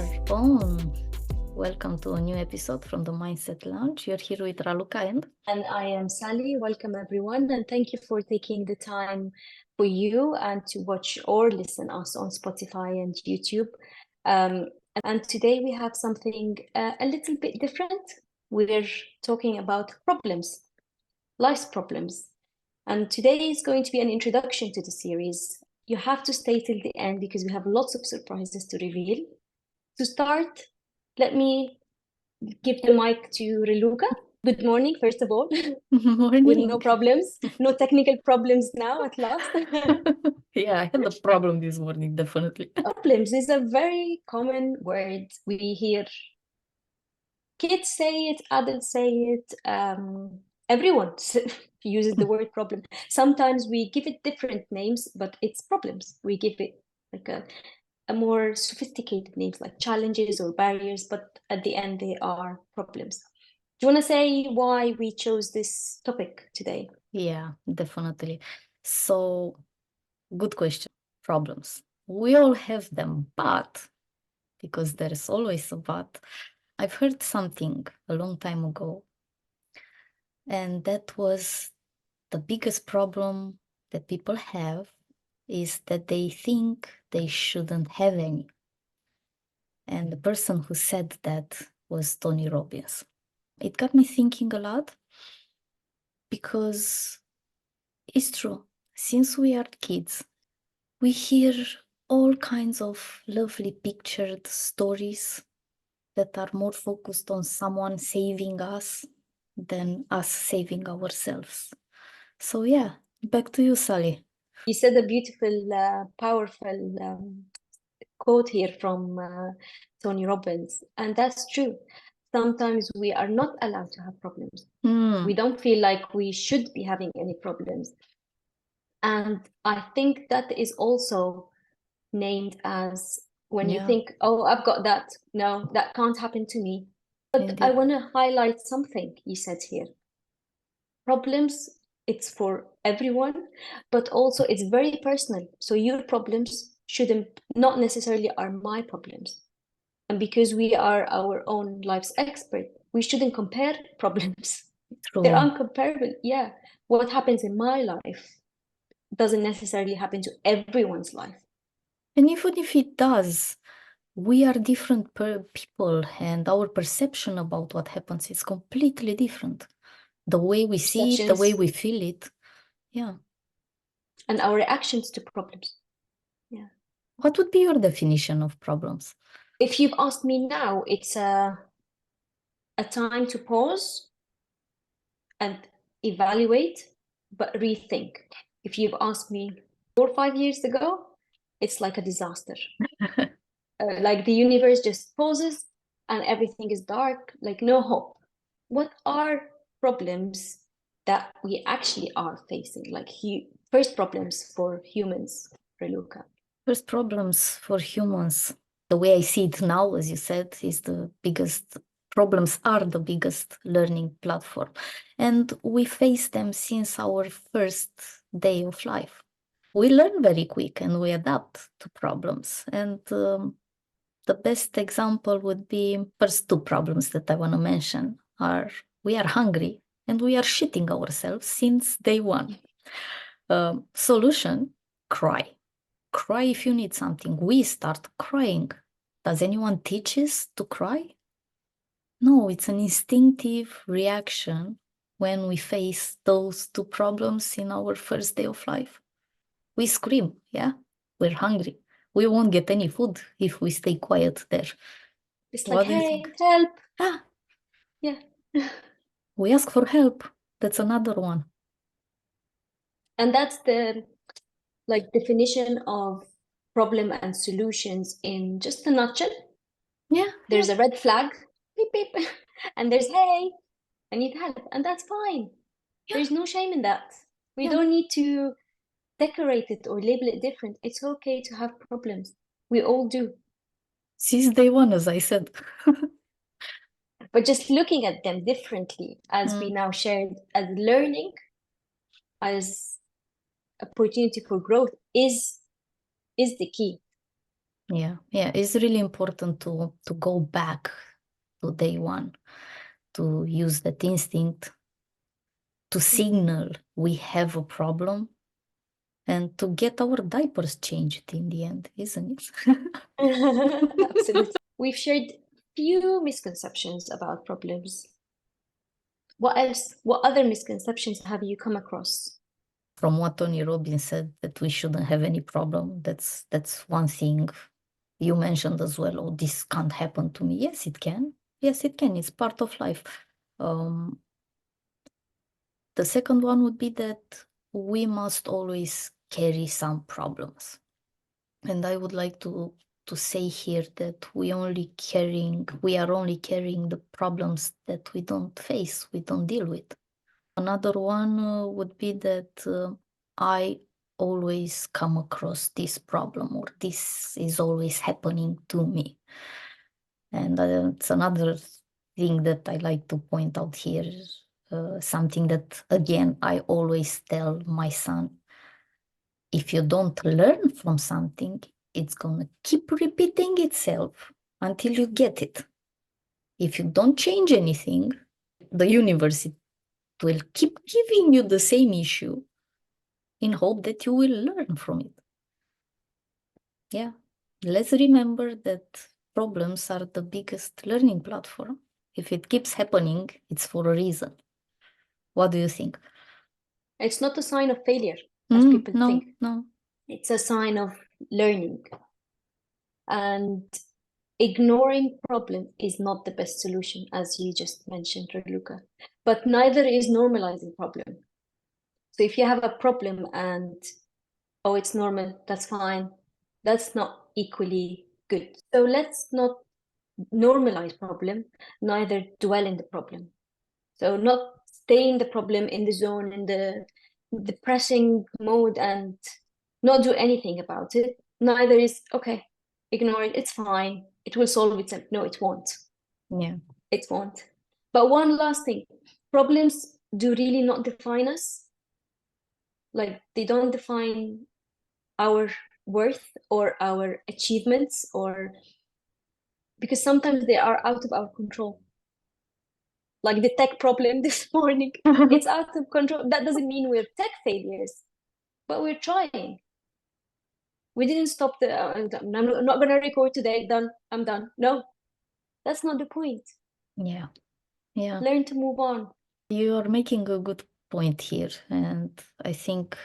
are on. Welcome to a new episode from the Mindset Lounge. You're here with Raluca and I am Sally. Welcome everyone, and thank you for taking the time for you and to watch or listen us on Spotify and YouTube. And today we have something a little bit different. We're talking about problems, life's problems. And today is going to be an introduction to the series. You have to stay till the end because we have lots of surprises to reveal. To start, let me give the mic to Raluca. Good morning, first of all. Morning. With no problems, no technical problems now at last. Yeah, I had a problem this morning, definitely. Problems is a very common word. We hear kids say it, adults say it, everyone uses the word problem. Sometimes we give it different names, but it's problems. We give it like a more sophisticated names like challenges or barriers, but at the end they are problems. Do you want to say why we chose this topic today? Yeah, definitely. So, good question. Problems. We all have them, but because there's always a but, I've heard something a long time ago, and that was the biggest problem that people have is that they think they shouldn't have any. And the person who said that was Tony Robbins. It got me thinking a lot because it's true. Since we are kids, we hear all kinds of lovely pictured stories that are more focused on someone saving us than us saving ourselves. So yeah, back to you, Sally. You said a beautiful, powerful quote here from Tony Robbins, and that's true. Sometimes we are not allowed to have problems. We don't feel like we should be having any problems. And I think that is also named as when you think, oh, I've got that. No, that can't happen to me. But Indeed. I want to highlight something you said here. Problems, it's for everyone, but also it's very personal. So your problems shouldn't, not necessarily are my problems. And because we are our own life's expert, we shouldn't compare problems. True. They're uncomparable. Yeah. What happens in my life doesn't necessarily happen to everyone's life. And even if it does, we are different people, and our perception about what happens is completely different. The way we see it, the way we feel it. Yeah. And our reactions to problems. Yeah. What would be your definition of problems? If you've asked me now, it's a time to pause and evaluate, but rethink. If you've asked me 4 or 5 years ago, it's like a disaster. Like the universe just pauses and everything is dark, like no hope. What are problems that we actually are facing? Like first problems for humans, Raluca. First problems for humans, the way I see it now, as you said, is the biggest problems are the biggest learning platform. And we face them since our first day of life. We learn very quick and we adapt to problems. And the best example would be first two problems that I want to mention are we are hungry and we are shitting ourselves since day one. Solution, cry. Cry if you need something. We start crying. Does anyone teach us to cry? No, it's an instinctive reaction when we face those two problems in our first day of life. We scream, yeah? We're hungry. We won't get any food if we stay quiet there. It's like, hey, help. Ah. Yeah. We ask for help. That's another one. And that's the definition of problem and solutions in just a nutshell. Yeah. There's a red flag, beep, beep, and there's, hey, I need help. And that's fine. Yeah. There's no shame in that. We don't need to decorate it or label it different. It's okay to have problems. We all do. Since day one, as I said. But just looking at them differently, as we now shared, as learning, as opportunity for growth is the key. Yeah, it's really important to go back to day one, to use that instinct to signal we have a problem and to get our diapers changed in the end, isn't it? Absolutely. We've shared few misconceptions about problems. What else? What other misconceptions have you come across? From what Tony Robbins said, that we shouldn't have any problem. That's one thing. You mentioned as well, oh, this can't happen to me. Yes, it can. Yes, it can. It's part of life. The second one would be that we must always carry some problems. And I would like to say here that we are only carrying the problems that we don't face, we don't deal with. Another one would be that I always come across this problem, or this is always happening to me. And it's another thing that I like to point out here, something that, again, I always tell my son. If you don't learn from something, it's gonna keep repeating itself until you get it. If you don't change anything, the universe will keep giving you the same issue in hope that you will learn from it. Yeah, let's remember that problems are the biggest learning platform. If it keeps happening, it's for a reason. What do you think? It's not a sign of failure, as people think. No. It's a sign of learning. And ignoring problem is not the best solution, as you just mentioned, Raluca. But neither is normalizing problem. So if you have a problem and, oh, it's normal, that's fine, that's not equally good. So let's not normalize problem, neither dwell in the problem. So not stay in the problem, in the zone, in the depressing mode and not do anything about it. Neither is, okay, ignore it, it's fine, it will solve itself. No, it won't. Yeah. It won't. But one last thing, problems do really not define us. Like they don't define our worth or our achievements, or because sometimes they are out of our control. Like the tech problem this morning, it's out of control. That doesn't mean we're tech failures, but we're trying. We didn't stop I'm not going to record today. Done. I'm done. No, that's not the point. Yeah. Learn to move on. You are making a good point here, and I think,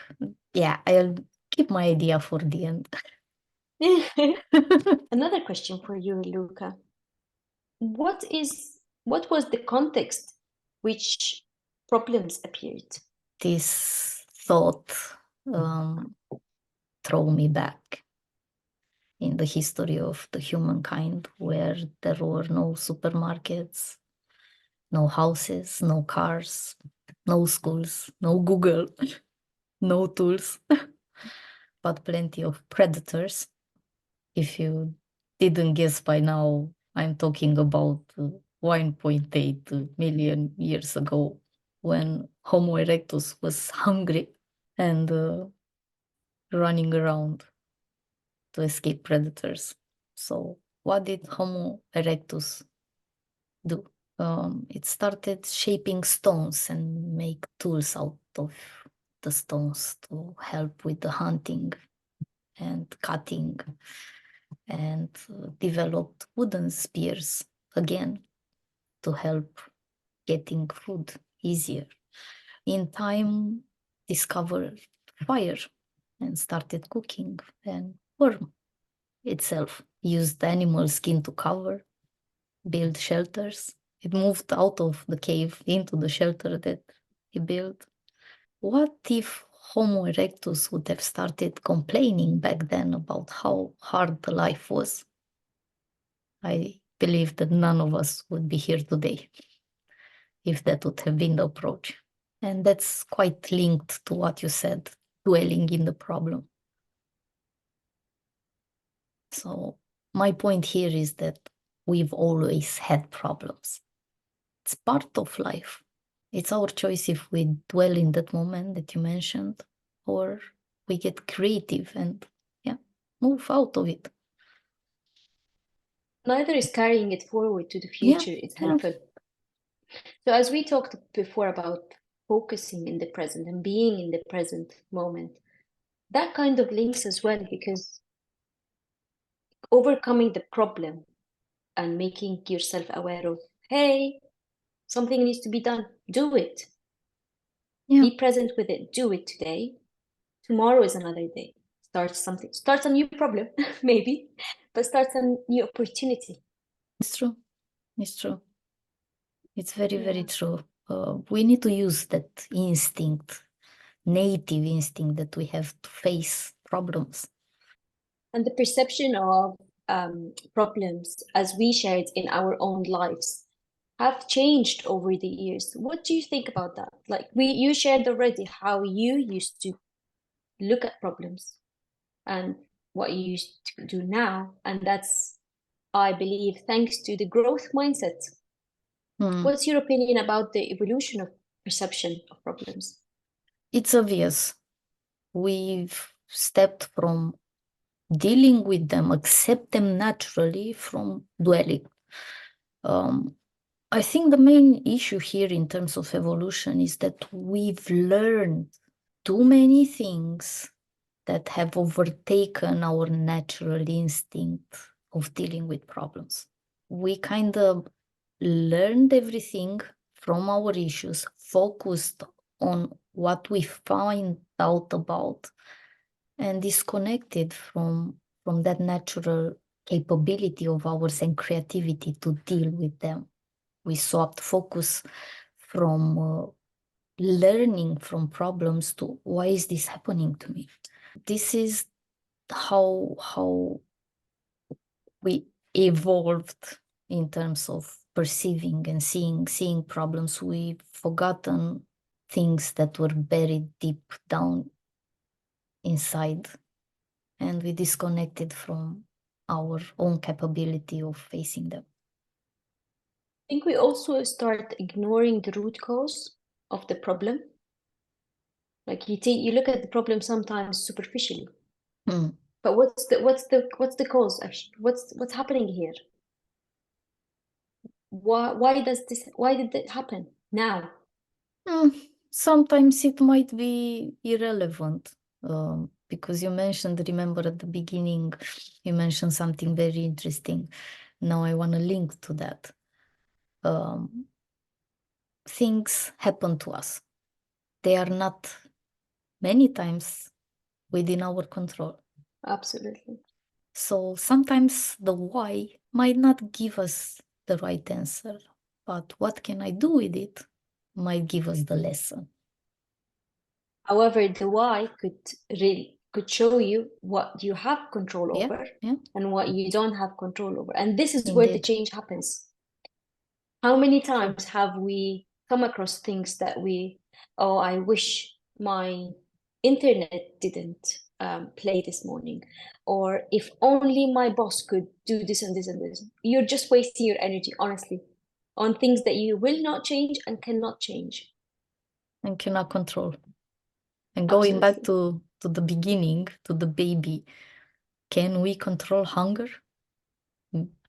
I'll keep my idea for the end. Another question for you, Luca. What was the context which problems appeared? This thought throw me back in the history of the humankind, where there were no supermarkets, no houses, no cars, no schools, no Google, no tools, but plenty of predators. If you didn't guess by now, I'm talking about 1.8 million years ago, when Homo erectus was hungry and running around to escape predators. So what did Homo erectus do? It started shaping stones and make tools out of the stones to help with the hunting and cutting, and developed wooden spears again to help getting food easier. In time, discovered fire and started cooking, and worm itself used animal skin to cover, build shelters. It moved out of the cave into the shelter that he built. What if Homo erectus would have started complaining back then about how hard the life was? I believe that none of us would be here today if that would have been the approach. And that's quite linked to what you said, dwelling in the problem. So my point here is that we've always had problems. It's part of life. It's our choice if we dwell in that moment that you mentioned, or we get creative and move out of it. Neither is carrying it forward to the Yeah, future is yeah, helpful. So as we talked before about focusing in the present and being in the present moment, that kind of links as well, because overcoming the problem and making yourself aware of, hey, something needs to be done, do it. yeah. Be present with it, do it today. Tomorrow is another day. Start something, start a new problem, maybe, but start a new opportunity. It's true. It's true. It's very, very Yeah. true. We need to use that instinct, native instinct that we have to face problems. And the perception of problems as we shared in our own lives have changed over the years. What do you think about that? Like you shared already how you used to look at problems and what you used to do now, and that's, I believe, thanks to the growth mindset. Hmm. What's your opinion about the evolution of perception of problems? It's obvious. We've stepped from dealing with them, accept them naturally, from dwelling. I think the main issue here in terms of evolution is that we've learned too many things that have overtaken our natural instinct of dealing with problems. We kind of learned everything from our issues, focused on what we find out about, and disconnected from that natural capability of ours and creativity to deal with them. We swapped focus from learning from problems to why is this happening to me. This is how we evolved in terms of perceiving and seeing problems. We've forgotten things that were buried deep down inside, and we disconnected from our own capability of facing them. I think we also start ignoring the root cause of the problem. Like you look at the problem sometimes superficially, but what's the cause? Actually, what's happening here? Why did that happen now? Sometimes it might be irrelevant, because you mentioned, remember at the beginning, you mentioned something very interesting. Now I want to link to that. Things happen to us. They are not many times within our control. Absolutely. So sometimes the why might not give us the right answer, but what can I do with it might give us the lesson. However, the why could show you what you have control Yeah, over yeah, and what you don't have control over. And this is where the indeed. change happens. How many True. times have we come across things that oh, I wish my internet didn't play this morning, or if only my boss could do this and this and this. You're just wasting your energy, honestly, on things that you will not change and cannot change. And cannot control. And going back Absolutely. to the beginning, to the baby, can we control hunger?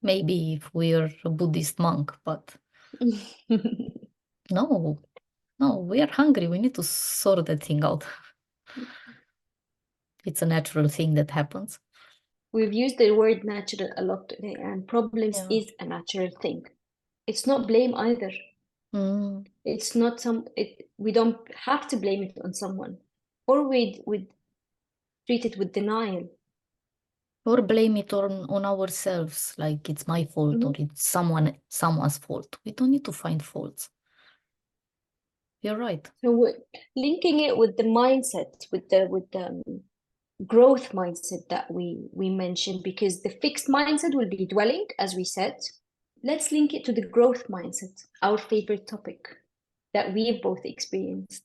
Maybe if we are a Buddhist monk, but no, no, we are hungry. We need to sort that thing out. It's a natural thing that happens. We've used the word natural a lot today, and problems Yeah. is a natural thing. It's not blame either. Mm. It's not we don't have to blame it on someone, or we'd treat it with denial. Or blame it on ourselves, like it's my fault or Mhm. it's someone's fault. We don't need to find faults. You're right. So linking it with the mindset, with the growth mindset that we mentioned, because the fixed mindset will be dwelling, as we said. Let's link it to the growth mindset, our favorite topic that we've both experienced.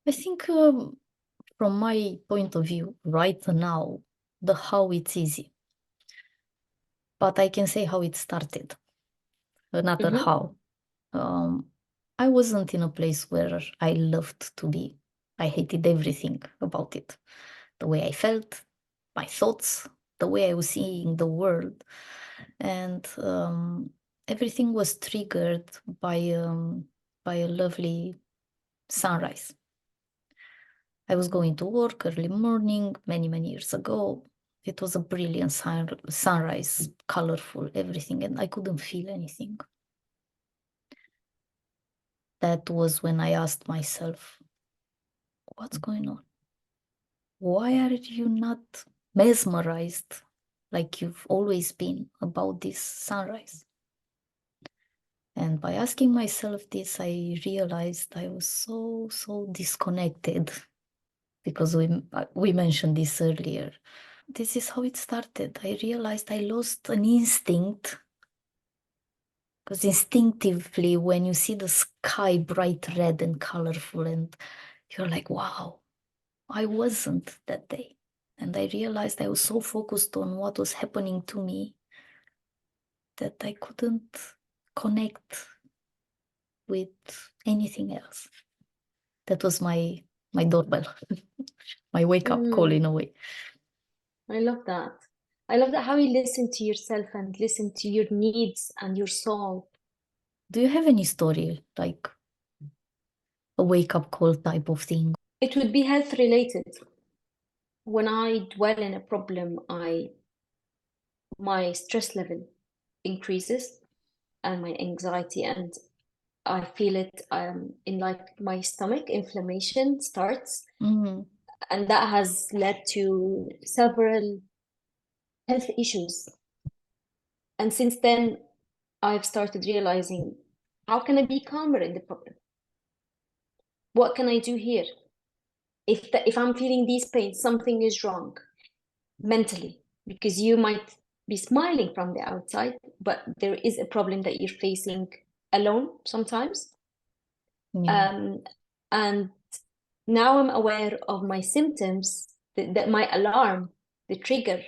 I think from my point of view, right now, the how it's easy. But I can say how it started, another Mm-hmm. how. I wasn't in a place where I loved to be. I hated everything about it. The way I felt, my thoughts. the way I was seeing the world. And everything was triggered by a lovely sunrise. I was going to work early morning, many, many years ago. It was a brilliant sunrise, colorful, everything, and I couldn't feel anything. That was when I asked myself, what's going on? Why are you not mesmerized like you've always been about this sunrise? And by asking myself this, I realized I was so disconnected, because we mentioned this earlier. This is how it started. I realized I lost an instinct, because instinctively, when you see the sky bright red and colorful, and you're like, wow, I wasn't that day. And I realized I was so focused on what was happening to me that I couldn't connect with anything else. That was my doorbell, my wake-up call in a way. I love that. I love that how you listen to yourself and listen to your needs and your soul. Do you have any story, like a wake-up call type of thing? It would be health related. When I dwell in a problem, my stress level increases and my anxiety, and I feel it in like my stomach, inflammation starts. Mm, And that has led to several health issues. And since then, I've started realizing, how can I be calmer in the problem? What can I do here? If I'm feeling these pains, something is wrong mentally, because you might be smiling from the outside, but there is a problem that you're facing alone sometimes. yeah, And now I'm aware of my symptoms, that my alarm, the trigger,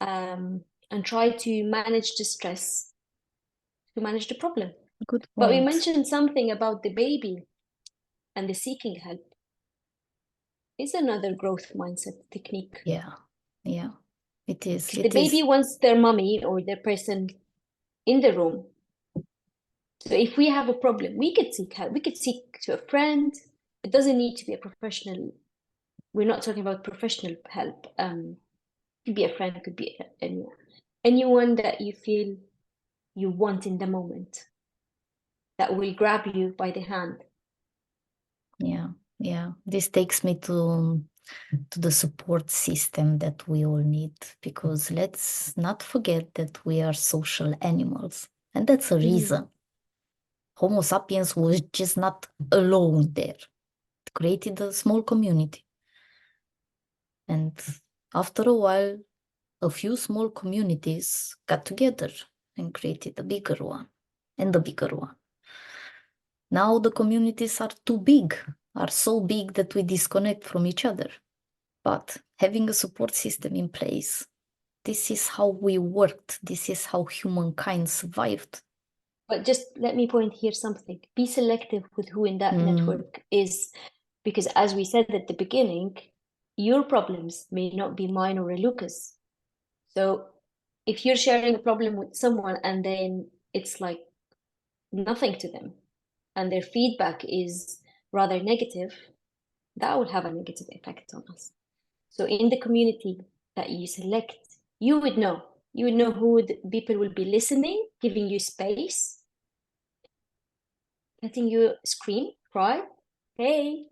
and try to manage the stress, to manage the problem. good But we point. mentioned something about the baby and the seeking help. It's another growth mindset technique. Yeah, it is. Because the baby wants their mommy or their person in the room. So if we have a problem, we could seek help. We could seek to a friend. It doesn't need to be a professional. We're not talking about professional help. Could be a friend, could be anyone that you feel you want in the moment, that will grab you by the hand. Yeah. This takes me to the support system that we all need, because let's not forget that we are social animals, and that's a reason. Homo sapiens was just not alone there. It created a small community. And after a while, a few small communities got together and created a bigger one and a bigger one. Now the communities are too big, are so big that we disconnect from each other. But having a support system in place, this is how we worked. This is how humankind survived. But just let me point here something. Be selective with who in that network is, because as we said at the beginning, your problems may not be mine or Raluca's. So if you're sharing a problem with someone and then it's like nothing to them, and their feedback is rather negative, that would have a negative effect on us. So in the community that you select, you would know who the people will be listening, giving you space, letting you scream, cry. Hey,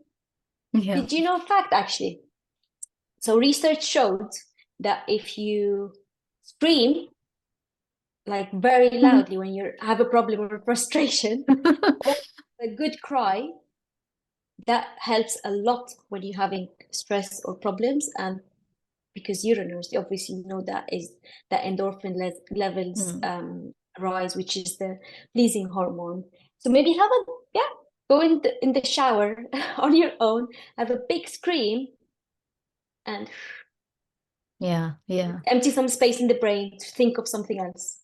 Yeah. did you know a fact actually? So research showed that if you scream like very loudly when you have a problem or frustration, or a good cry, that helps a lot when you're having stress or problems. And because you're a nurse, you obviously know that is that endorphin levels rise, which is the pleasing hormone. So maybe have a go in the shower on your own, have a big scream, and yeah. empty some space in the brain to think of something else.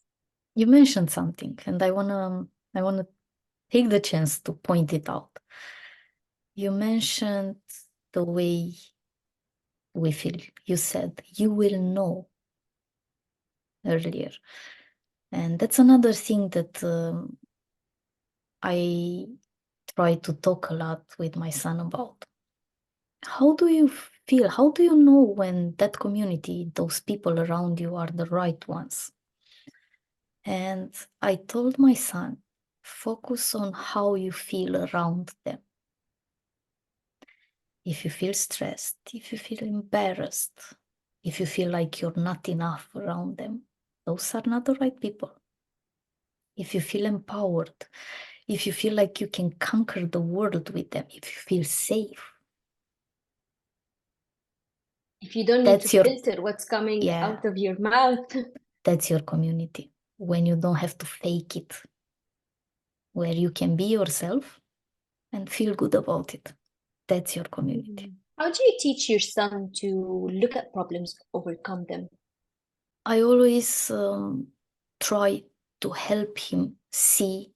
You mentioned something, and I wanna take the chance to point it out. You mentioned the way we feel. You said you will know earlier. And that's another thing that I try to talk a lot with my son about. How do you feel? How do you know when that community, those people around you are the right ones? And I told my son, focus on how you feel around them. If you feel stressed, if you feel embarrassed, if you feel like you're not enough around them, those are not the right people. If you feel empowered, if you feel like you can conquer the world with them, if you feel safe, If you don't need to that's your, filter what's coming yeah, out of your mouth. that's your community. When you don't have to fake it, where you can be yourself and feel good about it. That's your community. How do you teach your son to look at problems, overcome them? I always try to help him see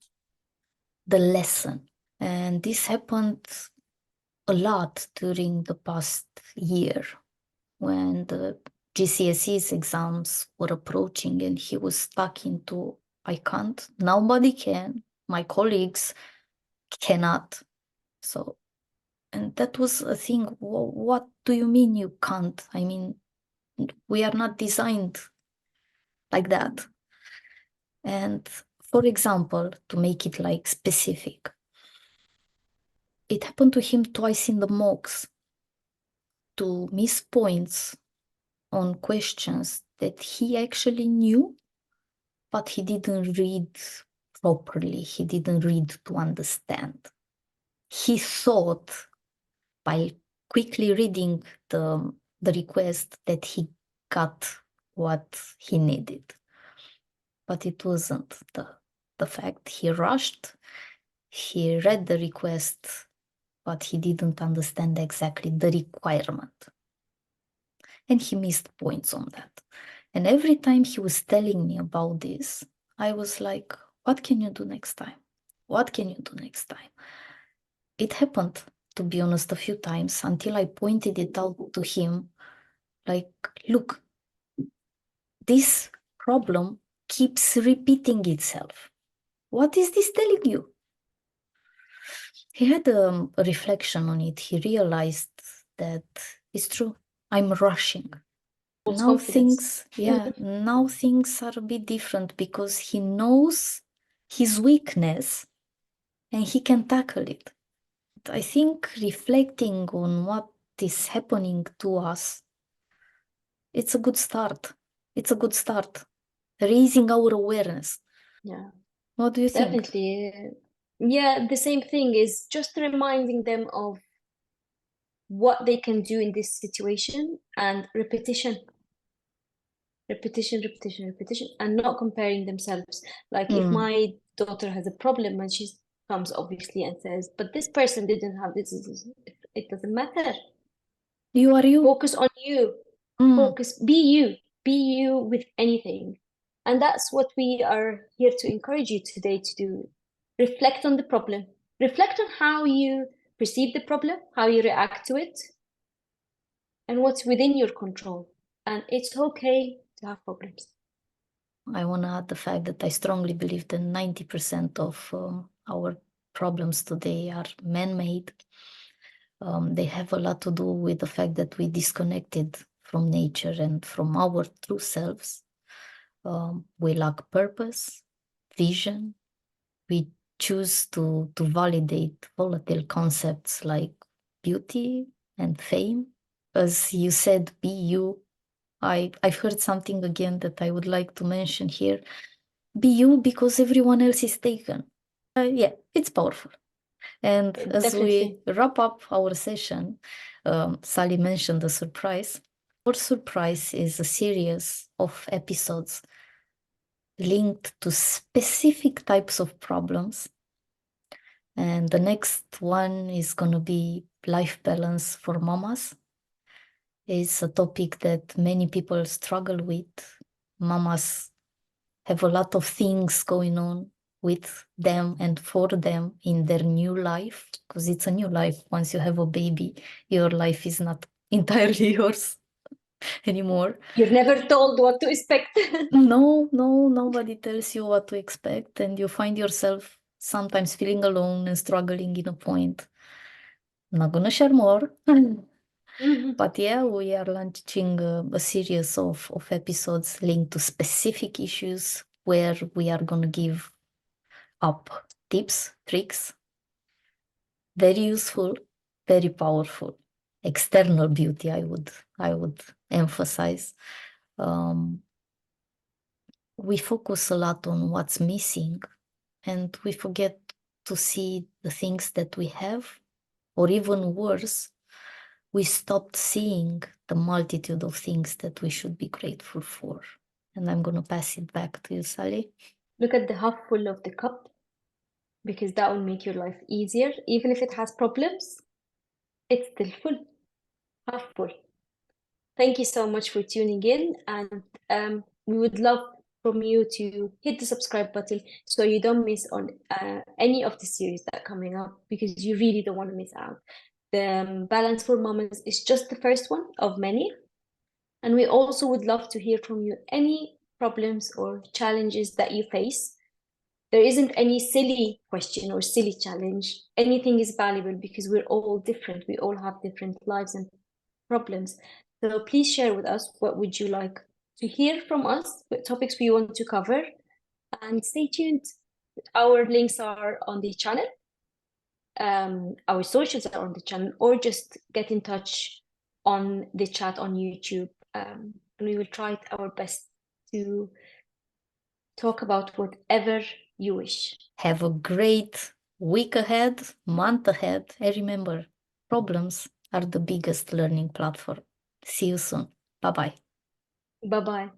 the lesson. And this happened a lot during the past year when the GCSEs exams were approaching and he was stuck into, I can't, nobody can, my colleagues cannot. So, and that was a thing. What do you mean you can't? I mean, we are not designed like that. And for example, to make it like specific, it happened to him twice in the mocks to miss points on questions that he actually knew, but he didn't read properly. He didn't read to understand. He thought by quickly reading the request that he got what he needed. But it wasn't the fact. He rushed, he read the request, but he didn't understand exactly the requirement. And he missed points on that. And every time he was telling me about this, I was like, what can you do next time? What can you do next time? It happened, to be honest, a few times until I pointed it out to him, like, look, this problem keeps repeating itself. What is this telling you? He had a reflection on it. He realized that it's true. I'm rushing. False Now confidence. now things are a bit different because he knows his weakness and he can tackle it. I think reflecting on what is happening to us, it's a good start. It's a good start. Raising our awareness. Yeah, What do you think? definitely. Yeah, the same thing is just reminding them of what they can do in this situation and repetition, repetition, and not comparing themselves. Like if my daughter has a problem and she comes obviously and says, but this person didn't have this, it doesn't matter. You are you. Focus on you. Focus, be you with anything. And that's what we are here to encourage you today to do. Reflect on the problem. Reflect on how you perceive the problem, how you react to it, and what's within your control. And it's okay to have problems. I want to add the fact that I strongly believe that 90% of our problems today are man-made. They have a lot to do with the fact that we disconnected from nature and from our true selves. We lack purpose, vision. We choose to validate volatile concepts like beauty and fame. As you said, be you. I've heard something again that I would like to mention here. Be you because everyone else is taken. Yeah, it's powerful. And as Definitely. we wrap up our session, Sally mentioned the surprise. Our surprise is a series of episodes linked to specific types of problems. And the next one is going to be life balance for mamas. It's a topic that many people struggle with. Mamas have a lot of things going on with them and for them in their new life, because it's a new life. Once you have a baby, your life is not entirely yours. anymore. You're never told what to expect. No, nobody tells you what to expect, and you find yourself sometimes feeling alone and struggling in a point. I'm not gonna share more. But yeah, we are launching a series of episodes linked to specific issues where we are gonna give up tips, tricks, very useful, very powerful. External beauty, I would emphasize. We focus a lot on what's missing, and we forget to see the things that we have, or even worse, we stopped seeing the multitude of things that we should be grateful for. And I'm going to pass it back to you, Sally. Look at the half full of the cup, because that will make your life easier. Even if it has problems, it's still full, half full. Thank you so much for tuning in, and we would love from you to hit the subscribe button so you don't miss on any of the series that are coming up, because you really don't want to miss out. The Balance for Moments is just the first one of many, and we also would love to hear from you any problems or challenges that you face. There isn't any silly question or silly challenge. Anything is valuable because we're all different. We all have different lives and problems. So please share with us what would you like to hear from us, what topics we want to cover, and stay tuned. Our links are on the channel. Our socials are on the channel, or just get in touch on the chat on YouTube. And we will try our best to talk about whatever you wish. Have a great week ahead, month ahead. And remember, problems are the biggest learning platform. See you soon. Bye bye. Bye bye.